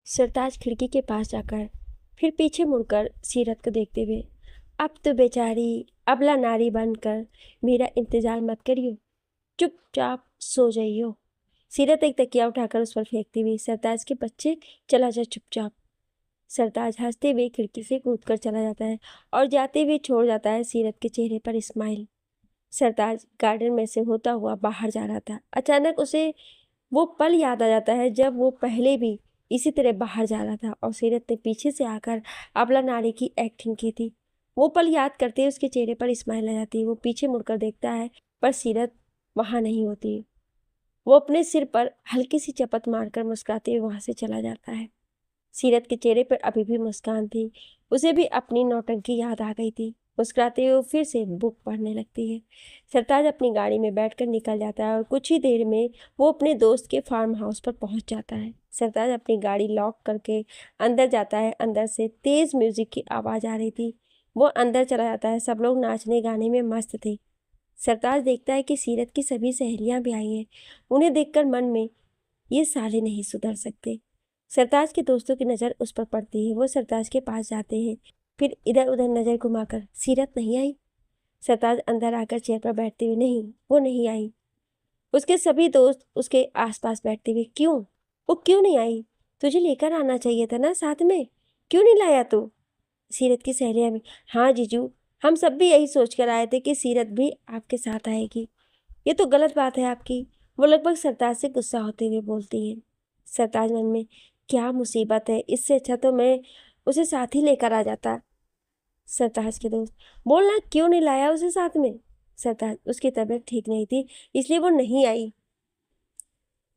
सरताज खिड़की के पास जाकर फिर पीछे मुड़कर सीरत को देखते हुए, अब तो बेचारी अबला नारी बनकर मेरा इंतजार मत करियो, चुपचाप सो जाइयो। सीरत एक तकिया उठाकर उस पर फेंकती हुई, सरताज के बच्चे चला जा चुपचाप। सरताज हंसते हुए खिड़की से कूदकर चला जाता है और जाते हुए छोड़ जाता है सीरत के चेहरे पर स्माइल। सरताज गार्डन में से होता हुआ बाहर जा रहा था। अचानक उसे वो पल याद आ जाता है जब वो पहले भी इसी तरह बाहर जा रहा था और सीरत ने पीछे से आकर अबला नारी की एक्टिंग की थी। वो पल याद करते ही उसके चेहरे पर स्माइल आ जाती है। वो पीछे मुड़कर देखता है पर सीरत वहाँ नहीं होती। वो अपने सिर पर हल्की सी चपत मारकर मुस्कुराते हुए वहाँ से चला जाता है। सीरत के चेहरे पर अभी भी मुस्कान थी। उसे भी अपनी नौटंकी याद आ गई थी। मुस्कुराते हुए फिर से बुक पढ़ने लगती है। सरताज अपनी गाड़ी में बैठकर निकल जाता है और कुछ ही देर में वो अपने दोस्त के फार्म हाउस पर पहुंच जाता है। सरताज अपनी गाड़ी लॉक करके अंदर जाता है। अंदर से तेज म्यूजिक की आवाज़ आ रही थी। वो अंदर चला जाता है। सब लोग नाचने गाने में मस्त थे। सरताज देखता है कि सीरत की सभी सहेलियां भी आई हैं। उन्हें देखकर मन में ये साले नहीं सुधर सकते। सरताज के दोस्तों की नज़र उस पर पड़ती है। वो सरताज के पास जाते हैं, फिर इधर उधर नज़र घुमाकर, सीरत नहीं आई? सरताज अंदर आकर चेयर पर बैठते हुए, नहीं वो नहीं आई। उसके सभी दोस्त उसके आसपास बैठते हुए, क्यों? वो क्यों नहीं आई? तुझे लेकर आना चाहिए था ना साथ में, क्यों नहीं लाया तू? सीरत की सहेलियां भी, हाँ जीजू, हम सब भी यही सोच कर आए थे कि सीरत भी आपके साथ आएगी। ये तो गलत बात है आपकी। वो लगभग सरताज से गुस्सा होते हुए बोलती है। सरताज मन में, क्या मुसीबत है, इससे अच्छा तो मैं उसे साथ ही लेकर आ जाता। सरताज के दोस्त, बोलना क्यों नहीं लाया उसे साथ में? सरताज, उसकी तबीयत ठीक नहीं थी इसलिए वो नहीं आई।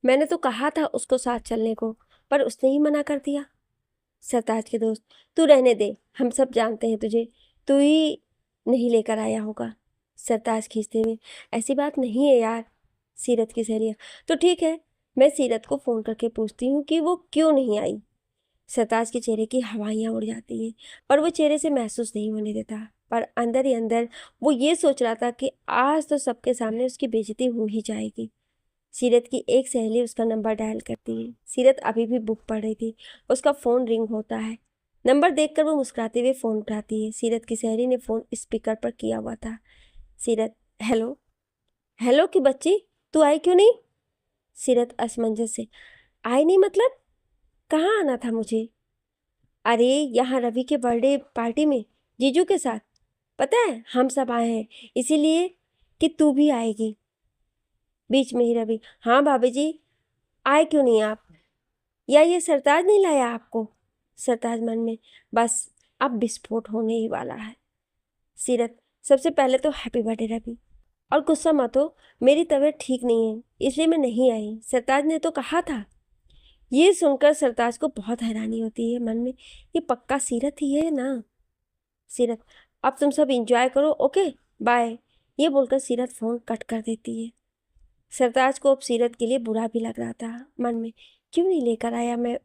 मैंने तो कहा था उसको साथ चलने को, पर उसने ही मना कर दिया। सरताज के दोस्त, तू रहने दे, हम सब जानते हैं तुझे, तू ही नहीं लेकर आया होगा। सरताज खींचते हुए, ऐसी बात नहीं है यार। सीरत की सहेलियाँ, तो ठीक है, मैं सीरत को फ़ोन करके पूछती हूँ कि वो क्यों नहीं आई। सरताज के चेहरे की हवाइयाँ उड़ जाती हैं, पर वो चेहरे से महसूस नहीं होने देता। पर अंदर ही अंदर वो ये सोच रहा था कि आज तो सबके सामने उसकी बेइज्जती हो ही जाएगी। सीरत की एक सहेली उसका नंबर डायल करती है। सीरत अभी भी बुक पढ़ रही थी। उसका फ़ोन रिंग होता है। नंबर देखकर वो मुस्कुराते हुए फ़ोन उठाती है। सीरत की सहेली ने फ़ोन स्पीकर पर किया हुआ था। सीरत, हेलो। हेलो की बच्ची, तू आई क्यों नहीं? सीरत असमंजस से, आई नहीं मतलब? कहाँ आना था मुझे? अरे यहाँ रवि के बर्थडे पार्टी में जीजू के साथ, पता है हम सब आए हैं इसीलिए कि तू भी आएगी। बीच में ही रवि, हाँ भाभी जी, आए क्यों नहीं आप? या ये सरताज नहीं लाया आपको? सरताज मन में, बस अब विस्फोट होने ही वाला है। सीरत, सबसे पहले तो हैप्पी बर्थडे रवि, और गुस्सा मत हो, मेरी तबीयत ठीक नहीं है इसलिए मैं नहीं आई, सरताज ने तो कहा था। ये सुनकर सरताज को बहुत हैरानी होती है मन में, ये पक्का सीरत ही है ना। सीरत, अब तुम सब इंजॉय करो, ओके बाय। ये बोलकर सीरत फ़ोन कट कर देती है। सरताज को अब सीरत के लिए बुरा भी लग रहा था मन में, क्यों नहीं लेकर आया मैं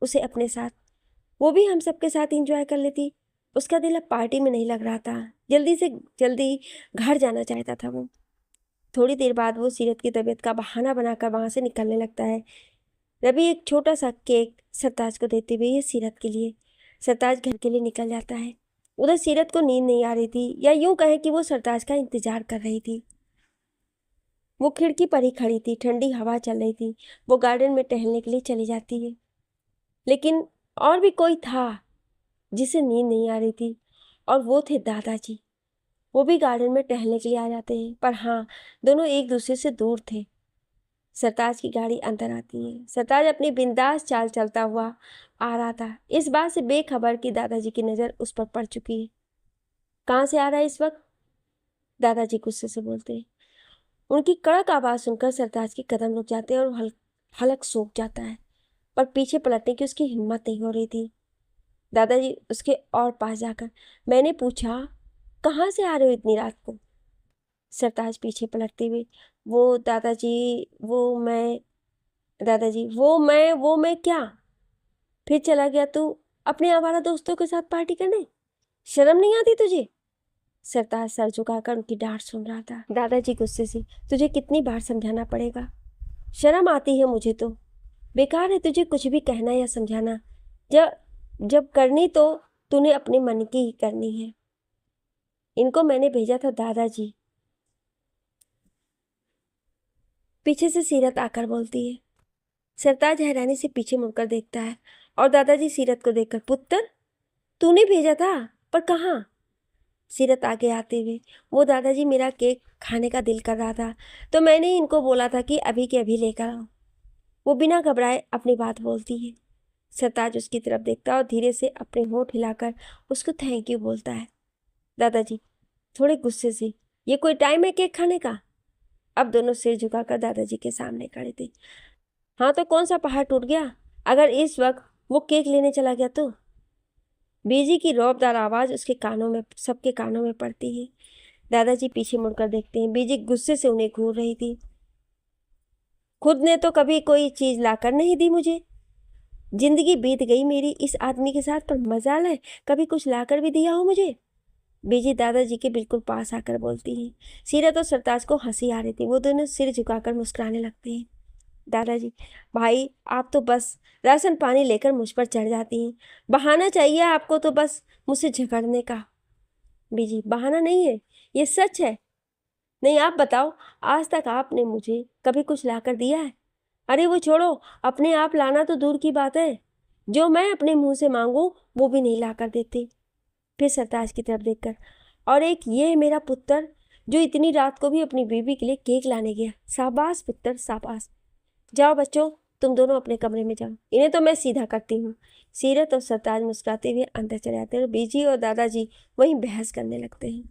उसे अपने साथ, वो भी हम सबके साथ इंजॉय कर लेती। उसका दिल अब पार्टी में नहीं लग रहा था, जल्दी से जल्दी घर जाना चाहता था वो। थोड़ी देर बाद वो सीरत की तबीयत का बहाना बनाकर वहाँ से निकलने लगता है। रवि एक छोटा सा केक सरताज को देते हुए, ये सीरत के लिए। सरताज घर के लिए निकल जाता है। उधर सीरत को नींद नहीं आ रही थी, या यूं कहें कि वो सरताज का इंतजार कर रही थी। वो खिड़की पर ही खड़ी थी, ठंडी हवा चल रही थी। वो गार्डन में टहलने के लिए चली जाती है, लेकिन और भी कोई था जिसे नींद नहीं आ रही थी, और वो थे दादाजी। वो भी गार्डन में टहलने के लिए आ जाते हैं, पर हाँ, दोनों एक दूसरे से दूर थे। सरताज की गाड़ी अंदर आती है। सरताज अपनी बिंदास चाल चलता हुआ आ रहा था, इस बात से बेखबर कि दादाजी की नज़र उस पर पड़ चुकी है। कहाँ से आ रहा है इस वक्त? दादाजी गुस्से से बोलते हैं। उनकी कड़क आवाज़ सुनकर सरताज के कदम रुक जाते हैं और हलक सूख जाता है, पर पीछे पलटने की उसकी हिम्मत नहीं हो रही थी। दादाजी उसके और पास जाकर, मैंने पूछा कहाँ से आ रहे हो इतनी रात को? सरताज पीछे पलटते हुए, वो दादाजी, वो मैं क्या? फिर चला गया तू अपने आवारा दोस्तों के साथ पार्टी करने? शर्म नहीं आती तुझे? सरताज सर झुकाकर उनकी डांट सुन रहा था। दादाजी गुस्से से, तुझे कितनी बार समझाना पड़ेगा, शर्म आती है मुझे तो। बेकार है तुझे कुछ भी कहना या समझाना। जब जब करनी तो तूने अपने मन की ही करनी है। इनको मैंने भेजा था दादाजी। पीछे से सीरत आकर बोलती है। सरताज हैरानी से पीछे मुड़कर देखता है और दादाजी सीरत को देखकर, पुत्र तूने भेजा था, पर कहाँ? सीरत आगे आते हुए, वो दादाजी मेरा केक खाने का दिल कर रहा था तो मैंने इनको बोला था कि अभी के अभी लेकर आओ। वो बिना घबराए अपनी बात बोलती है। सरताज उसकी तरफ देखता और धीरे से अपने होंठ हिलाकर उसको थैंक यू बोलता है। दादाजी थोड़े गुस्से से, ये कोई टाइम है केक खाने का? अब दोनों सिर झुकाकर दादाजी के सामने खड़े थे। हाँ तो कौन सा पहाड़ टूट गया अगर इस वक्त वो केक लेने चला गया तो? बीजी की रौबदार आवाज उसके कानों में, सबके कानों में पड़ती है। दादाजी पीछे मुड़कर देखते हैं। बीजी गुस्से से उन्हें घूर रही थी। खुद ने तो कभी कोई चीज लाकर नहीं दी मुझे। जिंदगी बीत गई मेरी इस आदमी के साथ, पर मजाल है कभी कुछ लाकर भी दिया हो मुझे। बीजी दादाजी के बिल्कुल पास आकर बोलती हैं। सीरत और सरताज को हंसी आ रही थी। वो दोनों सिर झुकाकर मुस्कुराने लगते हैं। दादाजी, भाई आप तो बस राशन पानी लेकर मुझ पर चढ़ जाती हैं। बहाना चाहिए आपको तो बस मुझसे झगड़ने का। बीजी, बहाना नहीं है, ये सच है। नहीं आप बताओ, आज तक आपने मुझे कभी कुछ लाकर दिया है? अरे वो छोड़ो, अपने आप लाना तो दूर की बात है, जो मैं अपने मुंह से मांगू वो भी नहीं लाकर देती। फिर सरताज की तरफ देखकर, और एक ये है मेरा पुत्र जो इतनी रात को भी अपनी बीवी के लिए केक लाने गया। शाबाश पुत्र शाबाश। जाओ बच्चों, तुम दोनों अपने कमरे में जाओ, इन्हें तो मैं सीधा करती हूँ। सीरत और सरताज मुस्कुराते हुए अंदर चले आते हैं और बीजी और दादाजी वहीं बहस करने लगते हैं।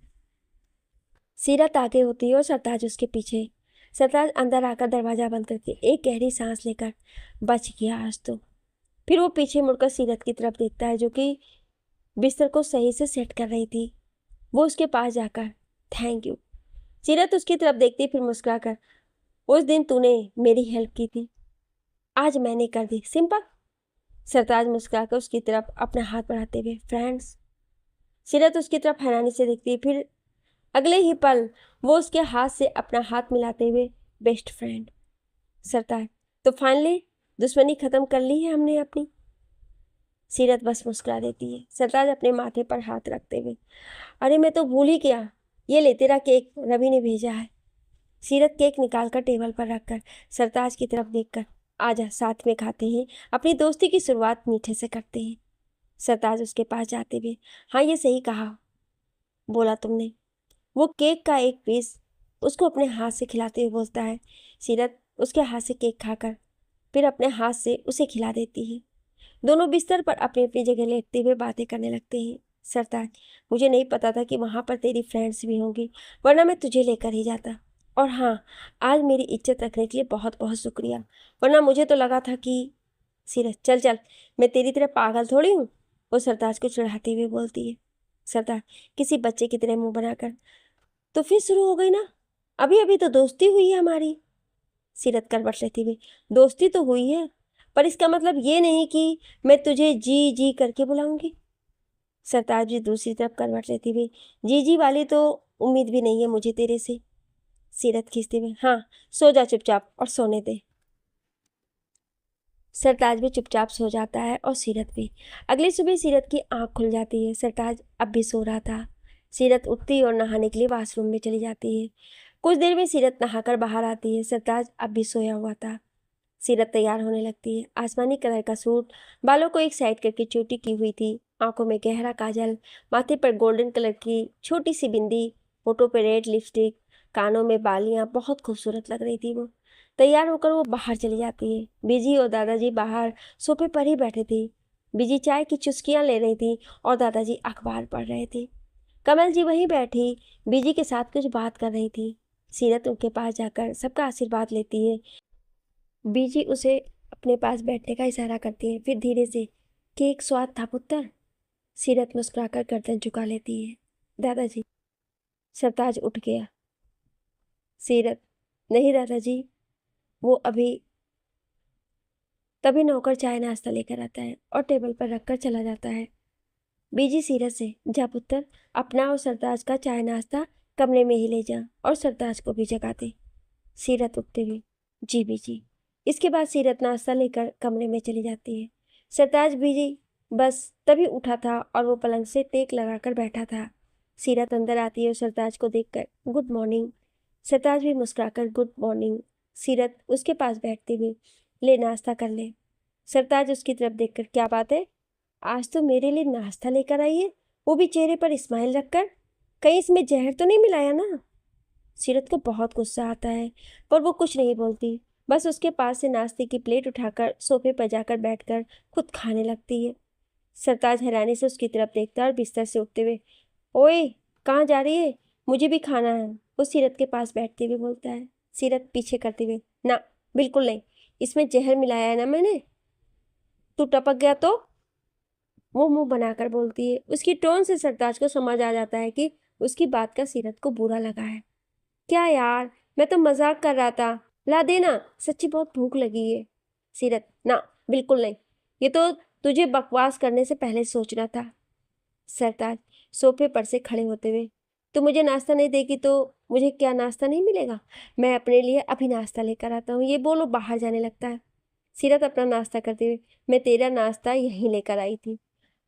सीरत आगे होती है और सरताज उसके पीछे। सरताज अंदर आकर दरवाजा बंद करके एक गहरी सांस लेकर, बच गया आज तो। फिर वो पीछे मुड़कर सीरत की तरफ देखता है जो कि बिस्तर को सही से सेट कर रही थी। वो उसके पास जाकर, थैंक यू। सीरत उसकी तरफ देखती फिर मुस्कुराकर, उस दिन तूने मेरी हेल्प की थी, आज मैंने कर दी, सिंपल। सरताज मुस्कुराकर उसकी तरफ अपना हाथ बढ़ाते हुए, फ्रेंड्स। सीरत उसकी तरफ हैरानी से देखती, फिर अगले ही पल वो उसके हाथ से अपना हाथ मिलाते हुए, बेस्ट फ्रेंड। सरताज, तो फाइनली दुश्मनी खत्म कर ली है हमने अपनी। सीरत बस मुस्कुरा देती है। सरताज अपने माथे पर हाथ रखते हुए, अरे मैं तो भूल ही गया, ये ले तेरा केक रवि ने भेजा है। सीरत केक निकालकर टेबल पर रखकर सरताज की तरफ देखकर, आजा साथ में खाते हैं, अपनी दोस्ती की शुरुआत मीठे से करते हैं। सरताज उसके पास जाते हुए, हाँ ये सही कहा बोला तुमने। वो केक का एक पीस उसको अपने हाथ से खिलाते हुए बोलता है। सीरत उसके हाथ से केक खाकर फिर अपने हाथ से उसे खिला देती है। दोनों बिस्तर पर अपनी अपनी जगह लेटते हुए बातें करने लगते हैं। सरताज, मुझे नहीं पता था कि वहाँ पर तेरी फ्रेंड्स भी होंगी, वरना मैं तुझे लेकर ही जाता। और हाँ, आज मेरी इज्जत रखने के लिए बहुत बहुत शुक्रिया, वरना मुझे तो लगा था कि। सीरत, चल चल, मैं तेरी तरह पागल थोड़ी हूँ, वो सरताज को चिढ़ाते हुए बोलती है। सरताज किसी बच्चे की तरह मुंह बनाकर, तो फिर शुरू हो गई ना, अभी अभी तो दोस्ती हुई है हमारी। सीरत करवट लेती हुई, दोस्ती तो हुई है, पर इसका मतलब ये नहीं कि मैं तुझे जी जी करके बुलाऊंगी। सरताज भी दूसरी तरफ करवट लेती हुई, जी जी वाली तो उम्मीद भी नहीं है मुझे तेरे से। सीरत खींचते हुए, हाँ सो जा चुपचाप और सोने दे। सरताज भी चुपचाप सो जाता है और सीरत भी। अगली सुबह सीरत की आंख खुल जाती है। सरताज अब भी सो रहा था। सीरत उठती और नहाने के लिए वॉशरूम में चली जाती है। कुछ देर में सीरत नहाकर बाहर आती है। सरताज अब भी सोया हुआ था। सीरत तैयार होने लगती है। आसमानी कलर का सूट, बालों को एक साइड करके चोटी की हुई थी, आंखों में गहरा काजल, माथे पर गोल्डन कलर की छोटी सी बिंदी, होठों पर रेड लिपस्टिक, कानों में बालियां, बहुत खूबसूरत लग रही थी वो। तैयार होकर वो बाहर चली जाती है। बीजी और दादाजी बाहर सोफे पर ही बैठे थे। बीजी चाय की चुस्कियां ले रही थी और दादाजी अखबार पढ़ रहे थे। कमल जी वहीं बैठी बीजी के साथ कुछ बात कर रही थी। सीरत उनके पास जाकर सबका आशीर्वाद लेती है। बीजी उसे अपने पास बैठने का इशारा करती है, फिर धीरे से, केक स्वाद था पुत्र। सीरत मुस्कुराकर गर्दन झुका लेती है। दादाजी। सरताज उठ गया। सीरत, नहीं दादाजी, वो अभी। तभी नौकर चाय नाश्ता लेकर आता है और टेबल पर रखकर चला जाता है। बीजी सीरत से, जा पुत्र, अपना और सरताज का चाय नाश्ता कमरे में ही ले जा और सरताज को भी जगा दे। सीरत उठते हुए, जी बीजी। इसके बाद सीरत नाश्ता लेकर कमरे में चली जाती है। सरताज बीजी बस तभी उठा था और वो पलंग से टेक लगाकर बैठा था। सीरत अंदर आती है और सरताज को देखकर गुड मॉर्निंग। सरताज भी मुस्कुराकर गुड मॉर्निंग। सीरत उसके पास बैठती हुई ले नाश्ता कर ले। सरताज उसकी तरफ देखकर क्या बात है, आज तो मेरे लिए नाश्ता लेकर आई है, वो भी चेहरे पर स्माइल रखकर। कहीं इसमें जहर तो नहीं मिलाया ना। सीरत को बहुत गुस्सा आता है पर वो कुछ नहीं बोलती, बस उसके पास से नाश्ते की प्लेट उठाकर सोफे पर जाकर बैठकर खुद खाने लगती है। सरताज हैरानी से उसकी तरफ देखता है और बिस्तर से उठते हुए, ओए कहाँ जा रही है, मुझे भी खाना है, वो सीरत के पास बैठते हुए बोलता है। सीरत पीछे करते हुए, ना बिल्कुल नहीं, इसमें जहर मिलाया है ना मैंने, तू टपक गया तो। वो मुंह बनाकर बोलती है। उसकी टोन से सरताज को समझ आ जाता है कि उसकी बात का सीरत को बुरा लगा है। क्या यार, मैं तो मजाक कर रहा था, ला देना, सच्ची बहुत भूख लगी है। सीरत, ना बिल्कुल नहीं, ये तो तुझे बकवास करने से पहले सोचना था। सरताज सोफे पर से खड़े होते हुए, तू मुझे नाश्ता नहीं देगी तो मुझे क्या नाश्ता नहीं मिलेगा, मैं अपने लिए अभी नाश्ता लेकर आता हूँ, ये बोलो बाहर जाने लगता है। सीरत अपना नाश्ता करते हुए, मैं तेरा नाश्ता यहीं लेकर आई थी,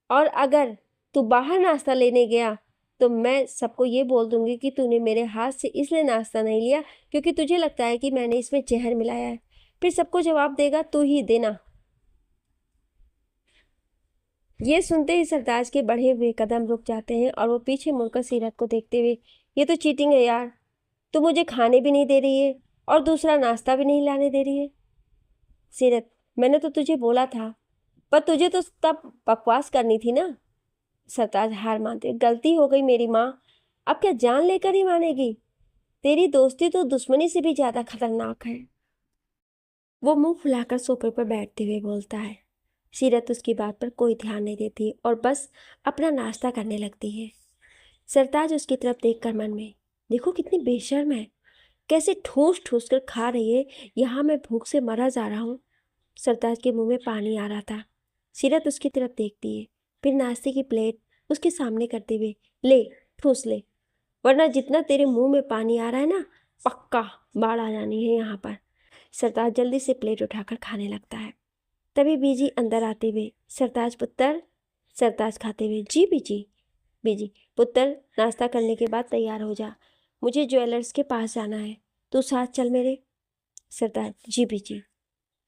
और अगर तू बाहर नाश्ता लेने गया तो मैं सबको ये बोल दूंगी कि तूने मेरे हाथ से इसलिए नाश्ता नहीं लिया क्योंकि तुझे लगता है कि मैंने इसमें जहर मिलाया है, फिर सबको जवाब देगा तू ही देना। ये सुनते ही सरताज के बढ़े हुए कदम रुक जाते हैं और वो पीछे मुड़कर सीरत को देखते हुए, ये तो चीटिंग है यार, तू मुझे खाने भी नहीं दे रही है और दूसरा नाश्ता भी नहीं लाने दे रही है। सीरत, मैंने तो तुझे बोला था, पर तुझे तो तब बकवास करनी थी ना। सरताज हार मानते, गलती हो गई मेरी माँ, अब क्या जान लेकर ही मानेगी, तेरी दोस्ती तो दुश्मनी से भी ज्यादा खतरनाक है। वो मुंह फुलाकर सोफे पर बैठते हुए बोलता है। सीरत उसकी बात पर कोई ध्यान नहीं देती और बस अपना नाश्ता करने लगती है। सरताज उसकी तरफ देखकर मन में, देखो कितनी बेशर्म है, कैसे ठूस ठूस कर खा रही है, यहाँ मैं भूख से मरा जा रहा हूँ। सरताज के मुंह में पानी आ रहा था। सीरत उसकी तरफ देखती है, फिर नाश्ते की प्लेट उसके सामने करते हुए, ले ठूस ले, वरना जितना तेरे मुंह में पानी आ रहा है ना, पक्का बाढ़ आ जानी है यहाँ पर। सरताज जल्दी से प्लेट उठाकर खाने लगता है। तभी बीजी अंदर आते हुए, सरताज पुत्र। सरताज खाते हुए, जी बीजी। बीजी, पुत्र नाश्ता करने के बाद तैयार हो जा, मुझे ज्वेलर्स के पास जाना है, तू साथ चल मेरे। सरताज, जी बीजी।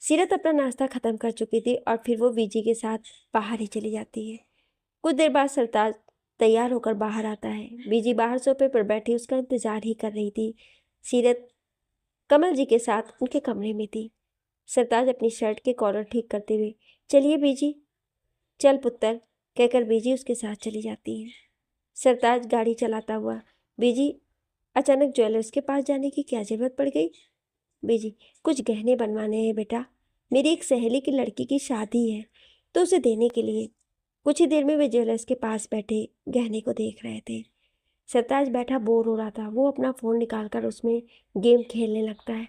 सीरत अपना नाश्ता खत्म कर चुकी थी और फिर वो बीजी के साथ बाहर ही चली जाती है। कुछ देर बाद सरताज तैयार होकर बाहर आता है। बीजी बाहर सोफे पर बैठी उसका इंतजार ही कर रही थी। सीरत कमल जी के साथ उनके कमरे में थी। सरताज अपनी शर्ट के कॉलर ठीक करते हुए, चलिए बीजी। चल पुत्र, कहकर बीजी उसके साथ चली जाती है। सरताज गाड़ी चलाता हुआ, बीजी अचानक ज्वेलर्स के पास जाने की क्या जरूरत पड़ गई। बीजी, कुछ गहने बनवाने हैं बेटा, मेरी एक सहेली की लड़की की शादी है तो उसे देने के लिए। कुछ ही देर में वे ज्वेलर्स के पास बैठे गहने को देख रहे थे। सरताज बैठा बोर हो रहा था, वो अपना फ़ोन निकालकर उसमें गेम खेलने लगता है।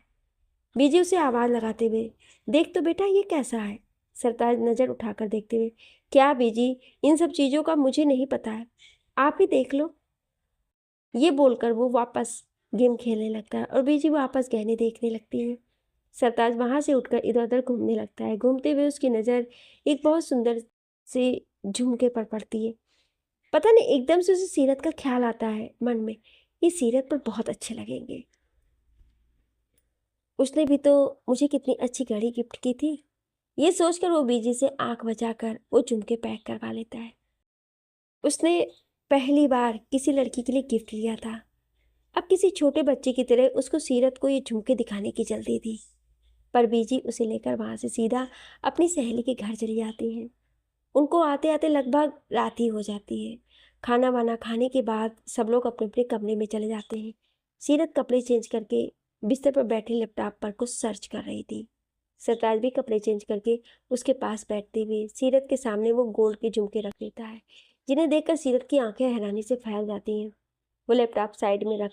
बीजी उसे आवाज़ लगाते हुए, देख तो बेटा ये कैसा है। सरताज नज़र उठाकर देखते हुए, क्या बीजी, इन सब चीज़ों का मुझे नहीं पता है, आप ही देख लो। ये बोलकर वो वापस गेम खेलने लगता है और बीजी वापस गहने देखने लगती है। सरताज वहाँ से उठकर इधर उधर घूमने लगता है। घूमते हुए उसकी नज़र एक बहुत सुंदर से झुमके पर पड़ती है। पता नहीं एकदम से उसे सीरत का ख्याल आता है मन में, ये सीरत पर बहुत अच्छे लगेंगे, उसने भी तो मुझे कितनी अच्छी घड़ी गिफ्ट की थी। ये सोचकर वो बीजी से आंख बचाकर वो झुमके पैक करवा लेता है। उसने पहली बार किसी लड़की के लिए गिफ्ट लिया था, अब किसी छोटे बच्चे की तरह उसको सीरत को ये झुमके दिखाने की जल्दी थी। पर बीजी उसे लेकर वहाँ से सीधा अपनी सहेली के घर चली जाती है। उनको आते आते लगभग रात ही हो जाती है। खाना वाना खाने के बाद सब लोग अपने अपने कमरे में चले जाते हैं। सीरत कपड़े चेंज करके बिस्तर पर बैठे लैपटॉप पर कुछ सर्च कर रही थी। सरताज भी कपड़े चेंज करके उसके पास बैठते हुए सीरत के सामने वो गोल्ड के झुमके रख देता है, जिन्हें देखकर सीरत की आंखें हैरानी से फैल जाती हैं। वो लैपटॉप साइड में रख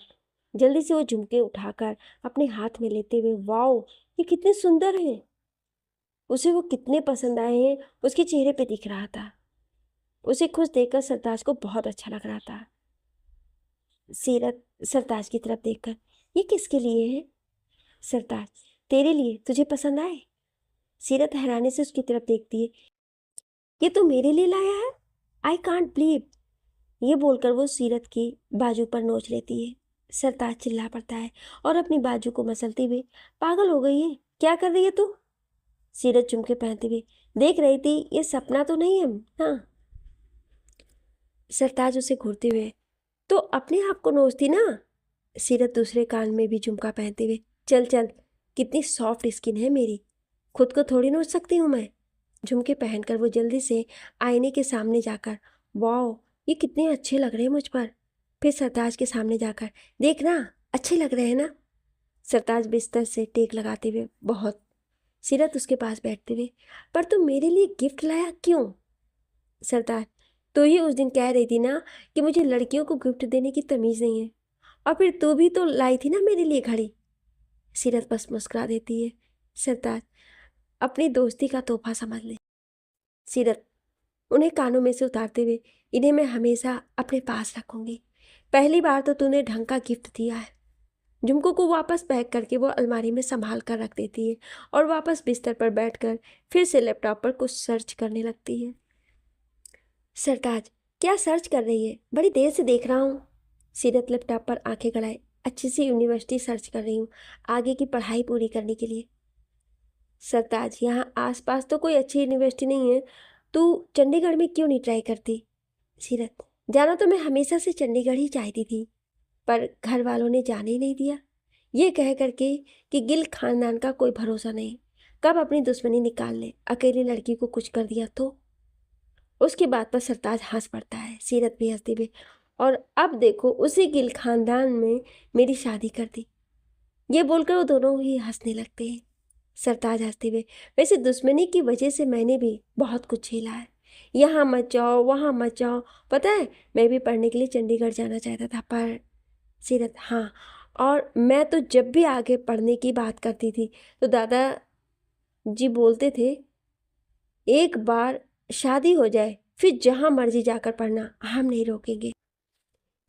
जल्दी से वो झुमके उठाकर अपने हाथ में लेते हुए, वाओ ये कितने सुंदर हैं, उसे वो कितने पसंद आए हैं उसके चेहरे पे दिख रहा था। उसे खुश देखकर सरताज को बहुत अच्छा लग रहा था। सीरत सरताज की तरफ देखकर, ये किसके लिए है। सरताज, तेरे लिए, तुझे पसंद आए? सीरत हैरानी से उसकी तरफ देखती है। ये तो मेरे लिए लाया है? I can't believe. ये बोलकर वो सीरत की बाजू पर नोच लेती है। सरताज चिल्ला पड़ता है और अपनी बाजू को मसलती हुई, पागल हो गई है, क्या कर रही है तू? सीरत झुमके पहनते हुए, देख रही थी ये सपना तो नहीं है ना? सरताज उसे घूरते हुए, तो अपने आप को नोचती ना। सीरत दूसरे कान में भी झुमका पहनते हुए, चल चल, कितनी सॉफ्ट स्किन है मेरी, खुद को थोड़ी नोच सकती हूँ मैं। झुमके पहनकर वो जल्दी से आईने के सामने जाकर, वाओ ये कितने अच्छे लग रहे हैं मुझ पर। फिर सरताज के सामने जाकर, देख ना अच्छे लग रहे हैं ना? सरताज बिस्तर से टेक लगाते हुए, बहुत। सीरत उसके पास बैठते हुए, पर तुम मेरे लिए गिफ्ट लाया क्यों? सरताज, तू ही उस दिन कह रही थी ना कि मुझे लड़कियों को गिफ्ट देने की तमीज़ नहीं है, और फिर तू भी तो लाई थी ना मेरे लिए घड़ी। सीरत बस मुस्कुरा देती है। सरताज, अपनी दोस्ती का तोहफा समझ ले। सीरत उन्हें कानों में से उतारते हुए, इन्हें मैं हमेशा अपने पास रखूंगी। पहली बार तो तूने ढंग का गिफ्ट दिया है। झुमकों को वापस पैक करके वो अलमारी में संभाल कर रख देती है और वापस बिस्तर पर बैठकर फिर से लैपटॉप पर कुछ सर्च करने लगती है। सरताज, क्या सर्च कर रही है? बड़ी देर से देख रहा हूँ। सीरत लैपटॉप पर आंखें गड़ाए, अच्छी सी यूनिवर्सिटी सर्च कर रही हूँ, आगे की पढ़ाई पूरी करने के लिए। सरताज, यहाँ आसपास तो कोई अच्छी यूनिवर्सिटी नहीं है, तू चंडीगढ़ में क्यों नहीं ट्राई करती? सीरत, जाना तो मैं हमेशा से चंडीगढ़ ही चाहती थी, पर घर वालों ने जाने ही नहीं दिया, ये कह करके कि गिल खानदान का कोई भरोसा नहीं, कब अपनी दुश्मनी निकाल ले, अकेली लड़की को कुछ कर दिया तो। उसकी बात पर सरताज हंस पड़ता है। सीरत भी हंसती भी, और अब देखो उसी गिल खानदान में मेरी शादी कर दी। ये बोलकर वो दोनों ही हंसने लगते हैं। सरताज हंसते हुए, वैसे दुश्मनी की वजह से मैंने भी बहुत कुछ झेला है, यहाँ मत जाओ वहाँ मत जाओ, पता है मैं भी पढ़ने के लिए चंडीगढ़ जाना चाहता था पर। सीरत, हाँ, और मैं तो जब भी आगे पढ़ने की बात करती थी तो दादा जी बोलते थे एक बार शादी हो जाए फिर जहाँ मर्जी जाकर पढ़ना, हम नहीं रोकेंगे।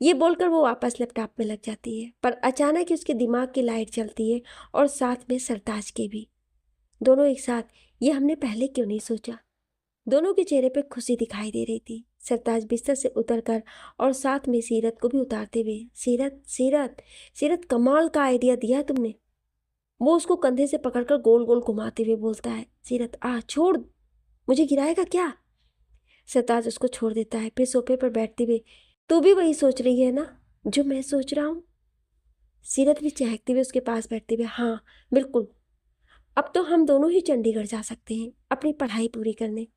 ये बोलकर वो वापस लैपटॉप में लग जाती है, पर अचानक ही उसके दिमाग की लाइट जलती है और साथ में सरताज के भी। दोनों एक साथ, ये हमने पहले क्यों नहीं सोचा? दोनों के चेहरे पे खुशी दिखाई दे रही थी। सरताज बिस्तर से उतरकर और साथ में सीरत को भी उतारते हुए, सीरत सीरत सीरत, कमाल का आइडिया दिया तुमने। वो उसको कंधे से पकड़कर गोल गोल घुमाते हुए बोलता है। सीरत, छोड़, मुझे गिराएगा क्या? सरताज उसको छोड़ देता है, फिर सोफे पर बैठते हुए, तू भी वही सोच रही है ना जो मैं सोच रहा हूँ? सीरत भी चहकते हुए उसके पास बैठते हुए, हाँ बिल्कुल, अब तो हम दोनों ही चंडीगढ़ जा सकते हैं अपनी पढ़ाई पूरी करने।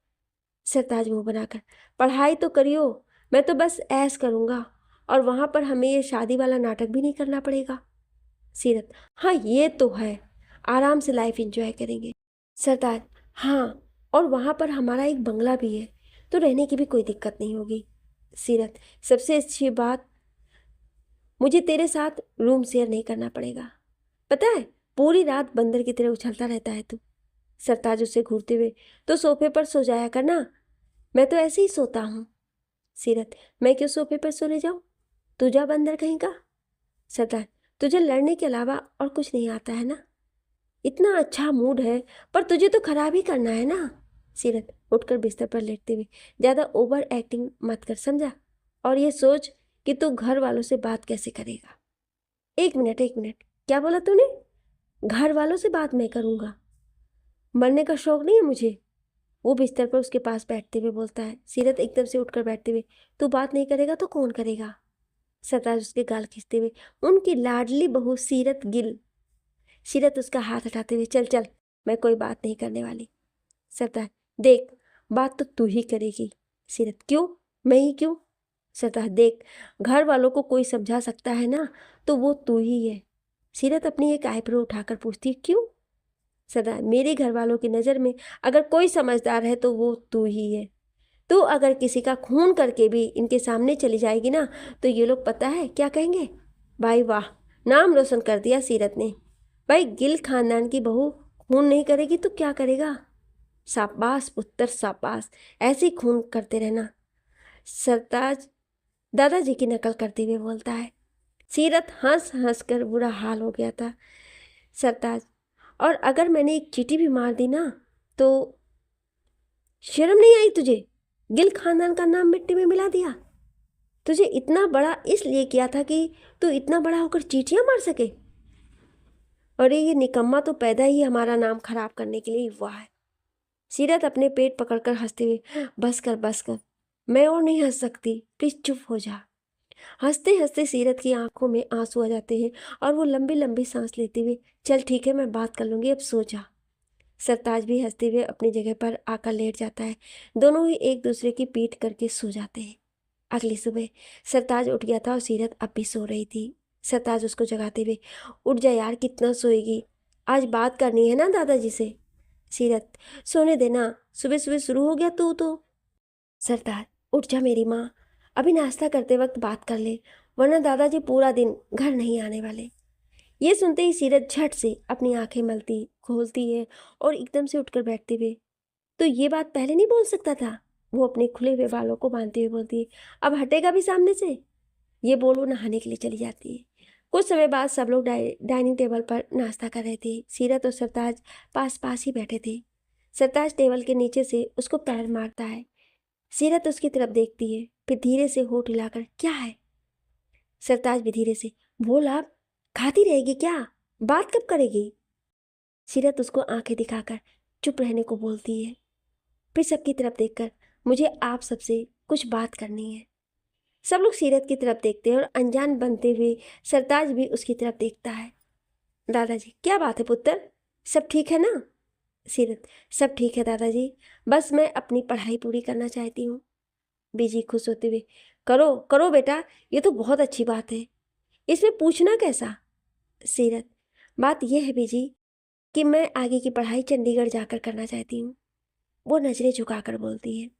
सरताज मुंह बनाकर, पढ़ाई तो करियो, मैं तो बस ऐश करूँगा, और वहाँ पर हमें ये शादी वाला नाटक भी नहीं करना पड़ेगा। सीरत, हाँ ये तो है, आराम से लाइफ एंजॉय करेंगे। सरताज, हाँ, और वहाँ पर हमारा एक बंगला भी है, तो रहने की भी कोई दिक्कत नहीं होगी। सीरत, सबसे अच्छी बात, मुझे तेरे साथ रूम शेयर नहीं करना पड़ेगा, पता है पूरी रात बंदर की तरह उछलता रहता है तू। सरताज उसे घूरते हुए, तो सोफे पर सो जाया करना, मैं तो ऐसे ही सोता हूँ। सीरत, मैं क्यों सोफे पर सोने जाऊँ, तू जा बंदर कहीं का। सरताज, तुझे लड़ने के अलावा और कुछ नहीं आता है ना? इतना अच्छा मूड है, पर तुझे तो खराब ही करना है ना। सीरत उठकर बिस्तर पर लेटते हुए, ज़्यादा ओवर एक्टिंग मत कर, समझा? और ये सोच कि तू घर वालों से बात कैसे करेगा। एक मिनट एक मिनट, क्या बोला तूने? घर वालों से बात मैं करूँगा? मरने का शौक नहीं है मुझे। वो बिस्तर पर उसके पास बैठते हुए बोलता है। सीरत एकदम से उठकर बैठते हुए, तू बात नहीं करेगा तो कौन करेगा? सरताज उसके गाल खींचते हुए, उनकी लाडली बहू सीरत गिल। सीरत उसका हाथ हटाते हुए, चल चल, मैं कोई बात नहीं करने वाली। सरताज, देख, बात तो तू ही करेगी। सीरत, क्यों, मैं ही क्यों? सरताज, देख, घर वालों को कोई समझा सकता है ना, तो वो तू ही है। सीरत अपनी एक आईब्रो उठाकर पूछती, क्यों? सरताज, मेरे घर वालों की नज़र में अगर कोई समझदार है तो वो तू ही है। तू अगर किसी का खून करके भी इनके सामने चली जाएगी ना, तो ये लोग पता है क्या कहेंगे? भाई वाह, नाम रोशन कर दिया सीरत ने। भाई गिल खानदान की बहू खून नहीं करेगी तो क्या करेगा? शाबाश पुत्र शाबाश, ऐसे ही खून करते रहना। सरताज दादाजी की नकल करते हुए बोलता है। सीरत हंस हंस कर बुरा हाल हो गया था। सरताज, और अगर मैंने एक चींटी भी मार दी ना तो शर्म नहीं आई तुझे? गिल खानदान का नाम मिट्टी में मिला दिया। तुझे इतना बड़ा इसलिए किया था कि तू इतना बड़ा होकर चींटियां मार सके। अरे ये निकम्मा तो पैदा ही हमारा नाम खराब करने के लिए हुआ है। सीरत अपने पेट पकड़कर हंसते हुए, बस कर, मैं और नहीं हंस सकती, प्लीज चुप हो जा। हंसते हंसते सीरत की आंखों में आंसू आ जाते हैं और वो लंबी लंबी सांस लेते हुए, चल ठीक है मैं बात कर लूंगी, अब सो जा। सरताज भी हंसते हुए अपनी जगह पर आकर लेट जाता है। दोनों ही एक दूसरे की पीठ करके सो जाते हैं। अगली सुबह सरताज उठ गया था और सीरत अब भी सो रही थी। सरताज उसको जगाते हुए, उठ जा यार, कितना सोएगी, आज बात करनी है ना दादाजी से। सीरत, सोने देना, सुबह सुबह शुरू हो गया तू तो। सरताज, उठ जा मेरी माँ, अभी नाश्ता करते वक्त बात कर ले, वरना दादाजी पूरा दिन घर नहीं आने वाले। ये सुनते ही सीरत झट से अपनी आंखें मलती खोलती है और एकदम से उठकर बैठते हुए, तो ये बात पहले नहीं बोल सकता था? वो अपने खुले हुए बालों को बांधते हुए बोलती है, अब हटेगा भी सामने से? ये बोल वो नहाने के लिए चली जाती है। कुछ समय बाद सब लोग डाइनिंग टेबल पर नाश्ता कर रहे थे। सीरत और सरताज पास पास ही बैठे थे। सरताज टेबल के नीचे से उसको पैर मारता है। सीरत उसकी तरफ देखती है, फिर धीरे से होठ हिलाकर, क्या है? सरताज भी धीरे से, बोल, आप खाती रहेगी क्या? बात कब करेगी? सीरत उसको आंखें दिखाकर चुप रहने को बोलती है। फिर सबकी तरफ देखकर, मुझे आप सबसे कुछ बात करनी है। सब लोग सीरत की तरफ देखते हैं और अनजान बनते हुए सरताज भी उसकी तरफ देखता है। दादाजी, क्या बात है पुत्र, सब ठीक है ना? सीरत, सब ठीक है दादाजी, बस मैं अपनी पढ़ाई पूरी करना चाहती हूँ। बीजी खुश होते हुए, करो करो बेटा, ये तो बहुत अच्छी बात है, इसमें पूछना कैसा? सीरत, बात यह है बीजी कि मैं आगे की पढ़ाई चंडीगढ़ जाकर करना चाहती हूँ। वो नजरें झुकाकर बोलती है।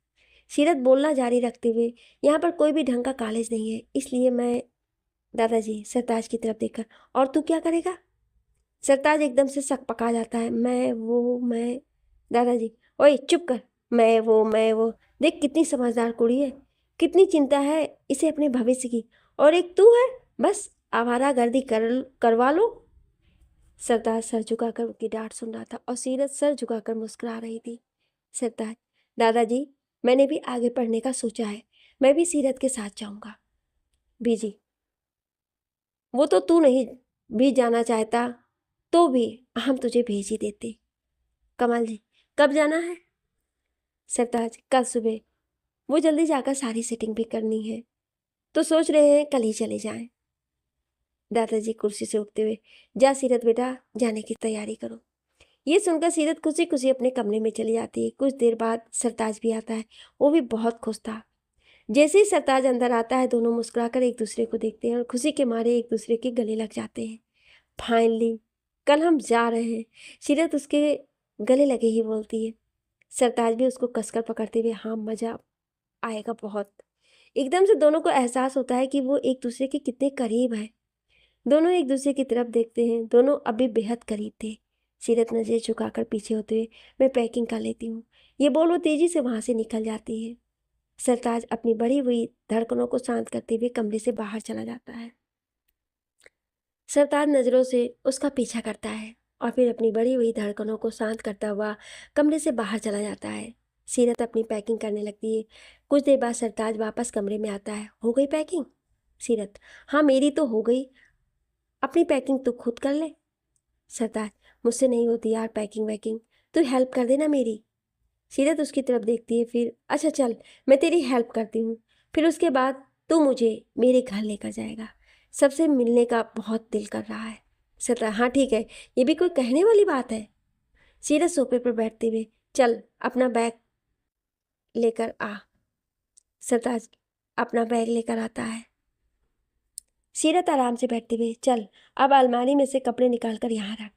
सीरत बोलना जारी रखते हुए, यहाँ पर कोई भी ढंग का कॉलेज नहीं है, इसलिए मैं। दादाजी सरताज की तरफ देखकर, और तू क्या करेगा? सरताज एकदम से सक पका जाता है, मैं। दादाजी, ओए चुप कर, मैं वो, देख कितनी समझदार कुड़ी है, कितनी चिंता है इसे अपने भविष्य की, और एक तू है, बस आवारागर्दी करवा लो। सरताज सर झुकाकर उनकी डांट सुन रहा था और सीरत सर झुकाकर मुस्कुरा रही थी। सरताज, दादाजी, मैंने भी आगे पढ़ने का सोचा है, मैं भी सीरत के साथ जाऊंगा। बीजी, वो तो तू नहीं भी जाना चाहता तो भी हम तुझे भेज ही देते। कमल जी, कब जाना है? सरताज, कल सुबह, वो जल्दी जाकर सारी सेटिंग भी करनी है, तो सोच रहे हैं कल ही चले जाएं। दादाजी कुर्सी से उठते हुए, जा सीरत बेटा, जाने की तैयारी करो। ये सुनकर सीरत खुशी खुशी अपने कमरे में चली जाती है। कुछ देर बाद सरताज भी आता है, वो भी बहुत खुश था। जैसे ही सरताज अंदर आता है, दोनों मुस्कुराकर एक दूसरे को देखते हैं और खुशी के मारे एक दूसरे के गले लग जाते हैं। फाइनली कल हम जा रहे हैं, सीरत उसके गले लगे ही बोलती है। सरताज भी उसको कसकर पकड़ते हुए, हाँ मज़ा आएगा बहुत। एकदम से दोनों को एहसास होता है कि वो एक दूसरे के कितने करीब हैं। दोनों एक दूसरे की तरफ देखते हैं, दोनों अभी बेहद करीब थे। सीरत नजर झुकाकर पीछे होते हुए, मैं पैकिंग कर लेती हूँ, ये बोल वो तेजी से वहाँ से निकल जाती है। सरताज अपनी बढ़ी हुई धड़कनों को शांत करते हुए कमरे से बाहर चला जाता है। सरताज नज़रों से उसका पीछा करता है और फिर अपनी बढ़ी हुई धड़कनों को शांत करता हुआ कमरे से बाहर चला जाता है। सीरत अपनी पैकिंग करने लगती है। कुछ देर बाद सरताज वापस कमरे में आता है, हो गई पैकिंग? सीरत, हाँ मेरी तो हो गई, अपनी पैकिंग तू खुद कर ले। सरताज, मुझसे नहीं होती यार पैकिंग वैकिंग, तू हेल्प कर देना मेरी। सीरत उसकी तरफ देखती है, फिर अच्छा चल मैं तेरी हेल्प करती हूँ, फिर उसके बाद तू मुझे मेरे घर लेकर जाएगा, सबसे मिलने का बहुत दिल कर रहा है। सरताज, हाँ ठीक है, ये भी कोई कहने वाली बात है। सीरत सोफे पर बैठते हुए, चल अपना बैग लेकर आ। सरताज अपना बैग लेकर आता है। सीरत आराम से बैठते हुए, चल अब अलमारी में से कपड़े निकाल कर यहाँ रख।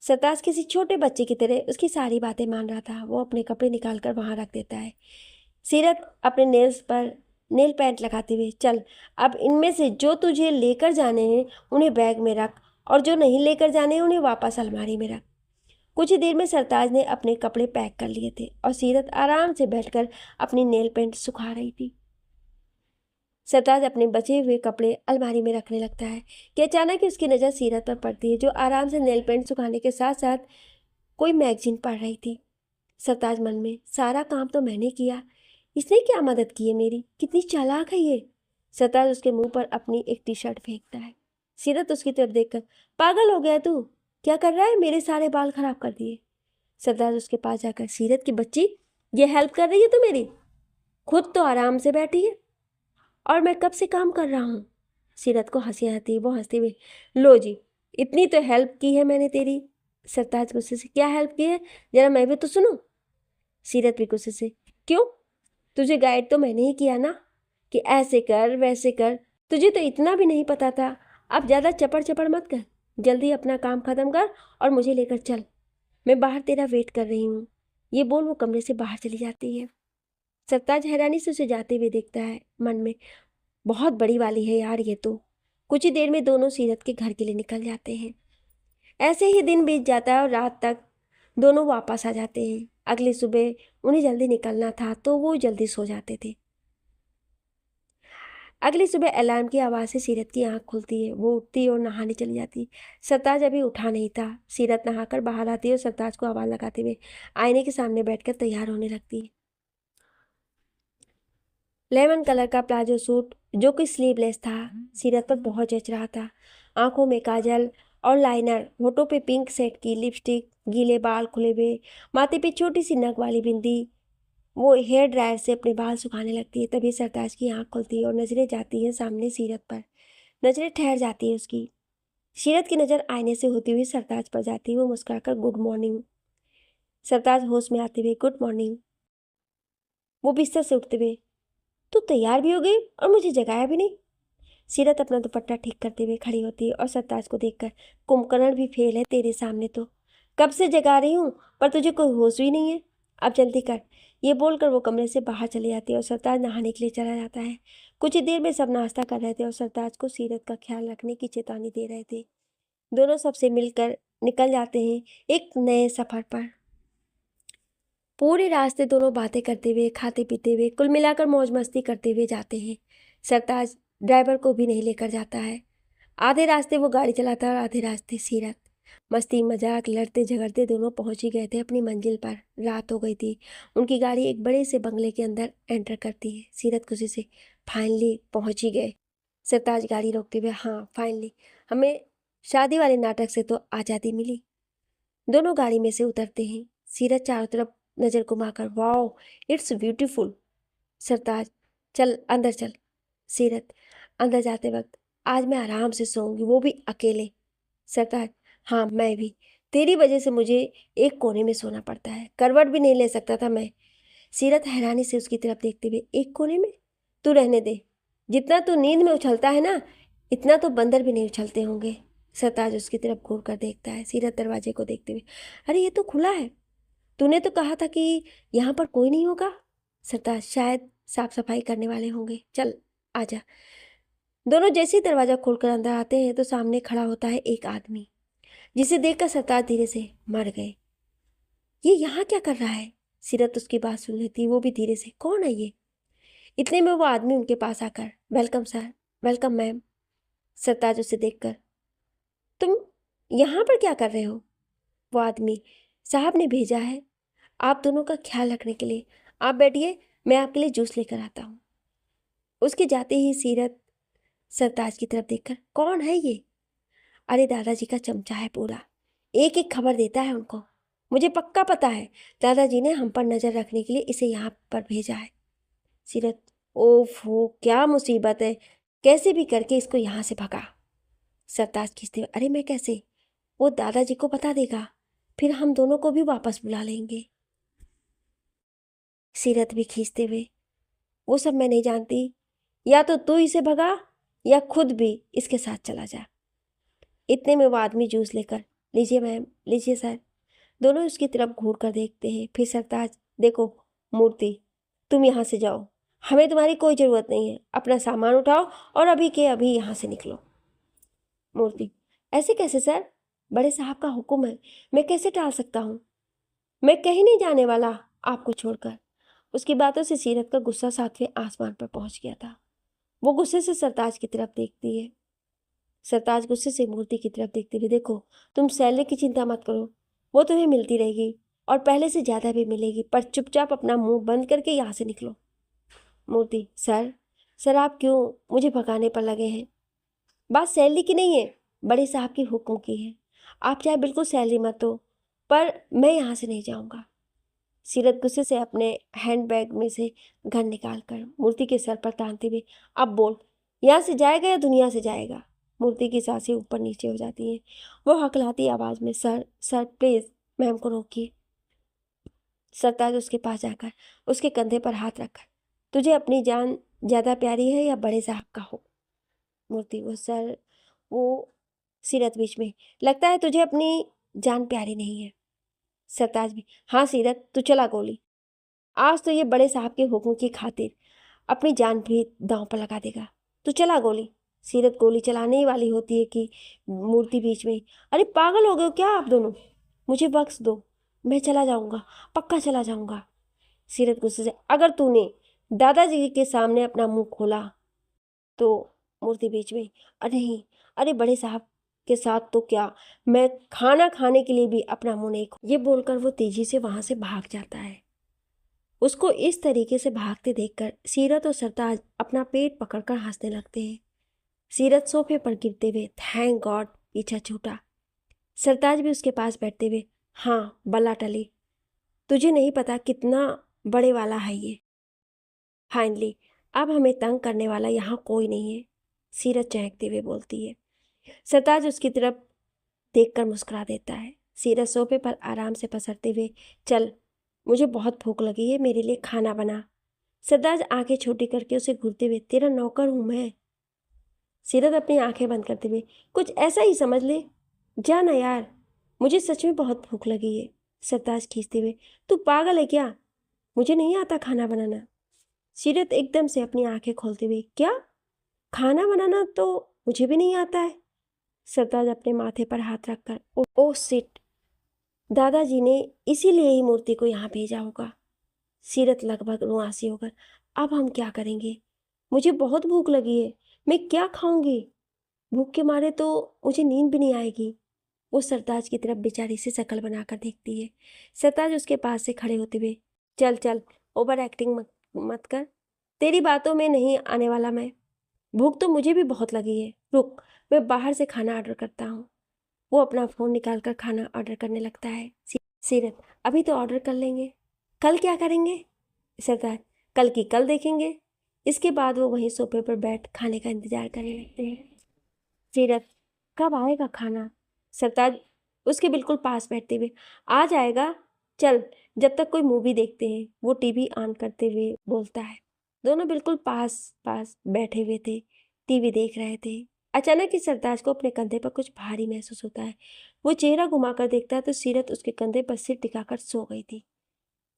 सरताज किसी छोटे बच्चे की तरह उसकी सारी बातें मान रहा था। वो अपने कपड़े निकाल कर वहाँ रख देता है। सीरत अपने नेल्स पर नेल पेंट लगाते हुए, चल अब इनमें से जो तुझे लेकर जाने हैं उन्हें बैग में रख, और जो नहीं लेकर जाने हैं उन्हें वापस अलमारी में रख। कुछ ही देर में सरताज ने अपने कपड़े पैक कर लिए थे और सीरत आराम से बैठकर अपनी नेल पेंट सुखा रही थी। सरताज अपने बचे हुए कपड़े अलमारी में रखने लगता है कि अचानक ही उसकी नज़र सीरत पर पड़ती है, जो आराम से नेल पेंट सुखाने के साथ साथ कोई मैगजीन पढ़ रही थी। सरताज मन में, सारा काम तो मैंने किया, इसने क्या मदद की है मेरी, कितनी चालाक है ये। सरताज उसके मुंह पर अपनी एक टी शर्ट फेंकता है। सीरत उसकी तरफ देखकर, पागल हो गया तू, क्या कर रहा है, मेरे सारे बाल खराब कर दिए। सरताज उसके पास जाकर, सीरत की बच्ची, ये हेल्प कर रही है तो मेरी, खुद तो आराम से बैठी है और मैं कब से काम कर रहा हूँ। सीरत को हंसी आती है, वो हंसते हुए, लो जी, इतनी तो हेल्प की है मैंने तेरी। सरताज गुस्से से, क्या हेल्प की है, जरा मैं भी तो सुनो। सीरत भी गुस्से से, क्यों, तुझे गाइड तो मैंने ही किया ना कि ऐसे कर वैसे कर, तुझे तो इतना भी नहीं पता था। अब ज़्यादा चपड़ चपड़ मत कर, जल्दी अपना काम ख़त्म कर और मुझे लेकर चल, मैं बाहर तेरा वेट कर रही हूँ। ये बोल वो कमरे से बाहर चली जाती है। सरताज हैरानी से उसे जाते हुए देखता है, मन में, बहुत बड़ी वाली है यार ये तो। कुछ ही देर में दोनों सीरत के घर के लिए निकल जाते हैं। ऐसे ही दिन बीत जाता है और रात तक दोनों वापस आ जाते हैं। अगली सुबह उन्हें जल्दी निकलना था तो वो जल्दी सो जाते थे। अगली सुबह अलार्म की आवाज़ से सीरत की आंख खुलती है। वो उठती और नहाने चली जाती। सरताज अभी उठा नहीं था। सीरत नहाकर बाहर आती है और सरताज को आवाज़ लगाते हुए आईने के सामने बैठकर तैयार होने लगती है। लेमन कलर का प्लाजो सूट जो कि स्लीवलेस था सीरत पर बहुत जच रहा था। आंखों में काजल और लाइनर, होठों पे पिंक सेट की लिपस्टिक, गीले बाल खुले हुए, माथे पे छोटी सी नग वाली बिंदी। वो हेयर ड्रायर से अपने बाल सुखाने लगती है। तभी सरताज की आंख खुलती है और नजरें जाती हैं सामने सीरत पर। नजरें ठहर जाती है उसकी। सीरत की नज़र आईने से होती हुई सरताज पर जाती है। वो मुस्कुराकर, गुड मॉर्निंग। सरताज होश में आते हुए, गुड मॉर्निंग। वो बिस्तर से उठते हुए, तू तैयार भी हो गई और मुझे जगाया भी नहीं। सीरत अपना दुपट्टा ठीक करते हुए खड़ी होती है और सरताज को देखकर, कुंभकर्ण भी फेल है तेरे सामने तो, कब से जगा रही हूँ पर तुझे कोई होश भी नहीं है, अब जल्दी कर। ये बोलकर वो कमरे से बाहर चली जाती है और सरताज नहाने के लिए चला जाता है। कुछ ही देर में सब नाश्ता कर रहे थे और सरताज को सीरत का ख्याल रखने की चेतावनी दे रहे थे। दोनों सबसे मिलकर निकल जाते हैं एक नए सफर पर। पूरे रास्ते दोनों बातें करते हुए, खाते पीते हुए, कुल मिलाकर मौज मस्ती करते हुए जाते हैं। सरताज ड्राइवर को भी नहीं लेकर जाता है। आधे रास्ते वो गाड़ी चलाता है और आधे रास्ते सीरत। मस्ती मजाक लड़ते झगड़ते दोनों पहुंच ही गए थे अपनी मंजिल पर। रात हो गई थी। उनकी गाड़ी एक बड़े से बंगले के अंदर एंटर करती है। सीरत खुशी से, फाइनली पहुंच ही गए। सरताज गाड़ी रोकते हुए, हाँ फाइनली, हमें शादी वाले नाटक से तो आज़ादी मिली। दोनों गाड़ी में से उतरते हैं। सीरत चारों तरफ नजर घुमाकर, वाओ इट्स ब्यूटीफुल। सरताज, चल अंदर चल। सीरत, अंदर जाते वक्त, आज मैं आराम से सोऊंगी, वो भी अकेले। सरताज, हाँ मैं भी, तेरी वजह से मुझे एक कोने में सोना पड़ता है, करवट भी नहीं ले सकता था मैं। सीरत हैरानी से उसकी तरफ देखते हुए, एक कोने में, तू रहने दे, जितना तू नींद में उछलता है ना, इतना तो बंदर भी नहीं उछलते होंगे। सरताज उसकी तरफ घूर कर देखता है। सीरत दरवाजे को देखते हुए, अरे ये तो खुला है, तूने तो कहा था कि यहाँ पर कोई नहीं होगा। सरताज, शायद साफ सफाई करने वाले होंगे, चल आजा। दोनों जैसे ही दरवाजा खोलकर अंदर आते हैं तो सामने खड़ा होता है एक आदमी, जिसे देखकर सरताज धीरे से, मर गए, ये यहाँ क्या कर रहा है। सीरत उसकी बात सुन लेती, वो भी धीरे से, कौन है ये। इतने में वो आदमी उनके पास आकर, वेलकम सर, वेलकम मैम। सरताज उसे देखकर, तुम यहाँ पर क्या कर रहे हो। वो आदमी, साहब ने भेजा है आप दोनों का ख्याल रखने के लिए, आप बैठिए, मैं आपके लिए जूस लेकर आता हूँ। उसके जाते ही सीरत सरताज की तरफ देखकर, कौन है ये। अरे दादाजी का चमचा है पूरा, एक एक खबर देता है उनको, मुझे पक्का पता है दादाजी ने हम पर नज़र रखने के लिए इसे यहाँ पर भेजा है। सीरत, ओफो क्या मुसीबत है, कैसे भी करके इसको यहाँ से भगा। सरताज खींचते हुए, अरे मैं कैसे, वो दादाजी को बता देगा, फिर हम दोनों को भी वापस बुला लेंगे। सीरत भी खींचते हुए, वो सब मैं नहीं जानती, या तो तू इसे भगा या खुद भी इसके साथ चला जा। इतने में वो आदमी जूस लेकर, लीजिए मैम, लीजिए सर। दोनों उसकी तरफ घूर कर देखते हैं। फिर सरताज, देखो मूर्ति, तुम यहाँ से जाओ, हमें तुम्हारी कोई ज़रूरत नहीं है, अपना सामान उठाओ और अभी के अभी यहाँ से निकलो। मूर्ति, ऐसे कैसे सर, बड़े साहब का हुक्म है, मैं कैसे टाल सकता हूँ, मैं कहीं नहीं जाने वाला आपको छोड़कर। उसकी बातों से सीरत का गुस्सा सातवें आसमान पर पहुँच गया था। वो गुस्से से सरताज की तरफ देखती है। सरताज गुस्से से मूर्ति की तरफ देखते हुए, देखो तुम सैलरी की चिंता मत करो, वो तुम्हें मिलती रहेगी और पहले से ज़्यादा भी मिलेगी, पर चुपचाप अपना मुंह बंद करके यहाँ से निकलो। मूर्ति, सर आप क्यों मुझे भगाने पर लगे हैं? बात सैलरी की नहीं है, बड़े साहब की हुक्म की है। आप चाहे बिल्कुल सैलरी मत दो, पर मैं यहाँ से नहीं जाऊँगा। सीरत गुस्से से अपने हैंडबैग में से गन निकाल कर मूर्ति के सर पर तानते हुए, अब बोल, यहाँ से जाएगा या दुनिया से जाएगा? मूर्ति की सांसें ऊपर नीचे हो जाती हैं। वो हकलाती आवाज़ में, सर प्लीज़ मैम को रोकिए। सरताज उसके पास जाकर उसके कंधे पर हाथ रखकर, तुझे अपनी जान ज़्यादा प्यारी है या बड़े साहब का हो? मूर्ति, वो सीरत बीच में, लगता है तुझे अपनी जान प्यारी नहीं है। सरताज भी, हाँ सीरत तू चला गोली, आज तो ये बड़े साहब के हुक्म की खातिर अपनी जान भी दांव पर लगा देगा। तू चला गोली। सीरत गोली चलाने ही वाली होती है कि मूर्ति बीच में, अरे पागल हो गए हो क्या आप दोनों? मुझे बख्श दो, मैं चला जाऊंगा, पक्का चला जाऊंगा। सीरत गुस्से से, अगर तूने दादाजी के सामने अपना मुंह खोला तो? मूर्ति बीच में, अरे नहीं, अरे बड़े साहब के साथ तो क्या, मैं खाना खाने के लिए भी अपना मुंह नहीं ये बोलकर वो तेजी से वहां से भाग जाता है। उसको इस तरीके से भागते देखकर सीरत और सरताज अपना पेट पकड़कर हंसने लगते हैं। सीरत सोफे पर गिरते हुए, थैंक गॉड पीछा छूटा। सरताज भी उसके पास बैठते हुए, हाँ बला टली, तुझे नहीं पता कितना बड़े वाला है ये। फाइनली अब हमें तंग करने वाला यहाँ कोई नहीं है, सीरत चहकते हुए बोलती है। सरताज उसकी तरफ देखकर मुस्कुरा देता है। सीरत सोफे पर आराम से पसरते हुए, चल मुझे बहुत भूख लगी है, मेरे लिए खाना बना। सरताज आंखें छोटी करके उसे घूरते हुए, तेरा नौकर हूं मैं। सीरत अपनी आंखें बंद करते हुए, कुछ ऐसा ही समझ ले, जा ना यार, मुझे सच में बहुत भूख लगी है। सरताज खींचते हुए, तू पागल है क्या, मुझे नहीं आता खाना बनाना। सीरत एकदम से अपनी आंखें खोलते हुए, क्या खाना बनाना तो मुझे भी नहीं आता है। सरताज अपने माथे पर हाथ रखकर, ओ सिट, दादाजी ने इसीलिए ही मूर्ति को यहाँ भेजा होगा। सीरत लगभग रुआंसी होकर, अब हम क्या करेंगे, मुझे बहुत भूख लगी है, मैं क्या खाऊंगी, भूख के मारे तो मुझे नींद भी नहीं आएगी। वो सरताज की तरफ बेचारी से शक्ल बनाकर देखती है। सरताज उसके पास से खड़े होते हुए, चल चल ओवर एक्टिंग मत कर, तेरी बातों में नहीं आने वाला मैं, भूख तो मुझे भी बहुत लगी है, रुक मैं बाहर से खाना ऑर्डर करता हूँ। वो अपना फ़ोन निकाल कर खाना ऑर्डर करने लगता है। सीरत, अभी तो ऑर्डर कर लेंगे, कल क्या करेंगे? सरताज, कल की कल देखेंगे। इसके बाद वो वहीं सोफे पर बैठ खाने का इंतजार करने लगते हैं। सीरत, कब आएगा खाना? सरताज उसके बिल्कुल पास बैठते हुए, आ जाएगा, चल जब तक कोई मूवी देखते हैं। वो टीवी ऑन करते हुए बोलता है। दोनों बिल्कुल पास पास बैठे हुए थे, टीवी देख रहे थे। अचानक ही सरताज को अपने कंधे पर कुछ भारी महसूस होता है। वो चेहरा घुमाकर देखता है तो सीरत उसके कंधे पर सिर टिकाकर सो गई थी।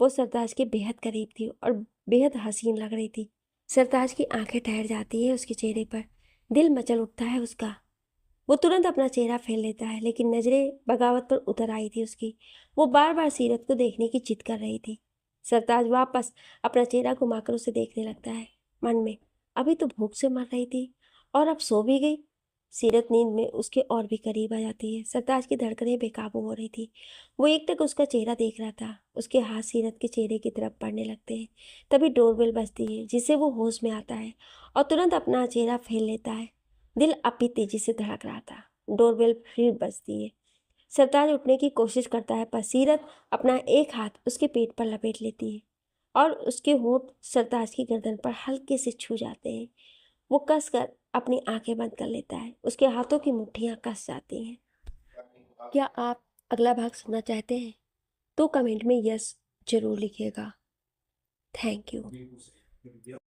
वो सरताज के बेहद करीब थी और बेहद हसीन लग रही थी। सरताज की आंखें ठहर जाती है उसके चेहरे पर, दिल मचल उठता है उसका। वो तुरंत अपना चेहरा फेर लेता है, लेकिन नजरें बगावत पर उतर आई थी उसकी। वो बार बार सीरत को देखने की जिद कर रही थी। सरताज वापस अपना चेहरा घुमाकर उसे देखने लगता है, मन में, अभी तो भूख से मर रही थी और अब सो भी गई। सीरत नींद में उसके और भी करीब आ जाती है। सरताज की धड़कनें बेकाबू हो रही थी। वो एक तक उसका चेहरा देख रहा था। उसके हाथ सीरत के चेहरे की तरफ पड़ने लगते हैं। तभी डोरबेल बजती है, जिससे वो होश में आता है और तुरंत अपना चेहरा फेर लेता है। दिल अब भी तेजी से धड़क रहा था। डोरबेल फिर बजती है। सरताज उठने की कोशिश करता है, पर सीरत अपना एक हाथ उसके पेट पर लपेट लेती है और उसके होंठ सरताज की गर्दन पर हल्के से छू जाते हैं। वो कसकर अपनी आंखें बंद कर लेता है। उसके हाथों की मुट्ठियां कस जाती हैं। क्या आप अगला भाग सुनना चाहते हैं तो कमेंट में यस जरूर लिखिएगा। Thank you.